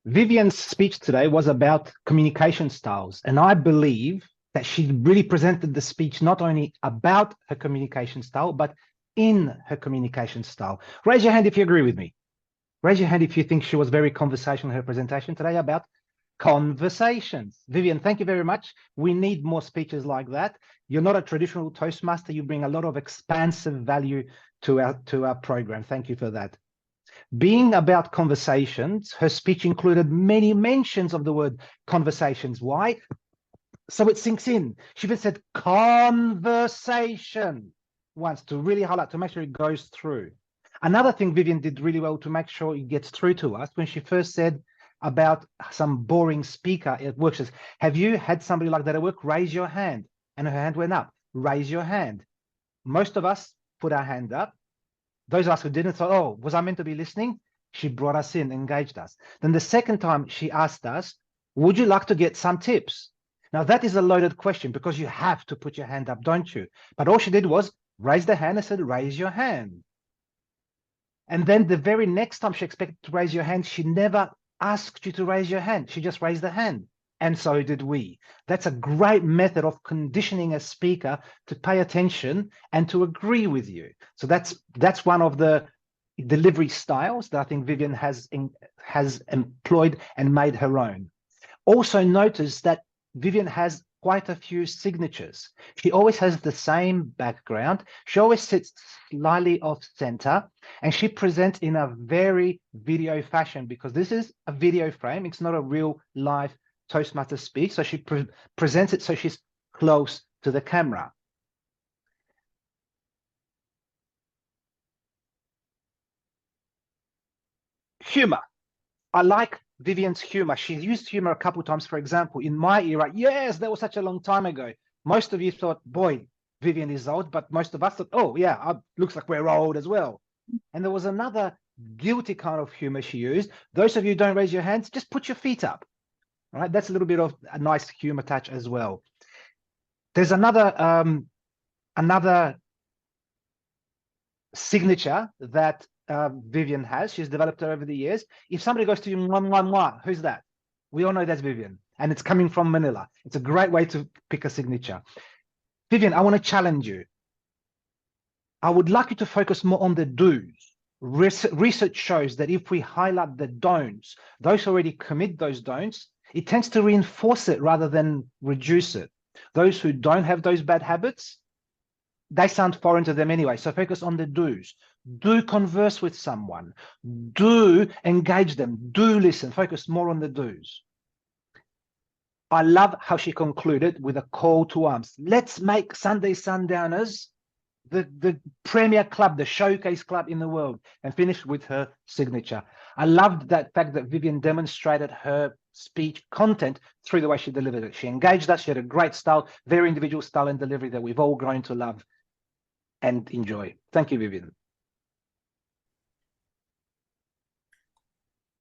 Vivien's speech today was about communication styles, and I believe that she really presented the speech not only about her communication style, but in her communication style. Raise your hand if you agree with me. Raise your hand if you think she was very conversational in her presentation today about conversations. Vivien, thank you very much. We need more speeches like that. You're not a traditional Toastmaster. You bring a lot of expansive value to our program. Thank you for that. Being about conversations, her speech included many mentions of the word conversations. Why? So it sinks in. She even said conversation once to really highlight, to make sure it goes through. Another thing Vivien did really well to make sure it gets through to us, when she first said about some boring speaker at work, she says, have you had somebody like that at work? Raise your hand. And her hand went up. Raise your hand. Most of us put our hand up. Those of us who didn't thought, oh, was I meant to be listening? She brought us in, engaged us. Then the second time she asked us, would you like to get some tips? Now that is a loaded question because you have to put your hand up, don't you? But all she did was raise the hand and said, raise your hand. And then the very next time she expected to raise your hand, she never asked you to raise your hand. She just raised the hand. And so did we. That's a great method of conditioning a speaker to pay attention and to agree with you. So that's one of the delivery styles that I think Vivien has employed and made her own. Also notice that Vivien has quite a few signatures. She always has the same background. She always sits slightly off center, and she presents in a very video fashion because this is a video frame. It's not a real live Toastmaster speech, so she presents it so she's close to the camera. Humor. I like Vivien's humor. She's used humor a couple of times. For example, in my era, yes, that was such a long time ago. Most of you thought, boy, Vivien is old, but most of us thought, oh yeah, looks like we're old as well. And there was another guilty kind of humor she used. Those of you who don't raise your hands, just put your feet up. All right, that's a little bit of a nice humor touch as well. There's another signature that Vivien has. She's developed it over the years. If somebody goes to you, mwah, mwah, mwah, who's that? We all know that's Vivien, and it's coming from Manila. It's a great way to pick a signature. Vivien, I want to challenge you. I would like you to focus more on the do's. Research shows that if we highlight the don'ts, those who already commit those don'ts, it tends to reinforce it rather than reduce it. Those who don't have those bad habits, they sound foreign to them anyway. So focus on the do's. Do converse with someone. Do engage them. Do listen. Focus more on the do's. I love how she concluded with a call to arms. Let's make Sunday Sundowners the premier club, the showcase club in the world, and finish with her signature. I loved that fact that Vivien demonstrated her speech content through the way she delivered it. She engaged us. She had a great style, very individual style and delivery that we've all grown to love and enjoy. Thank you, Vivien.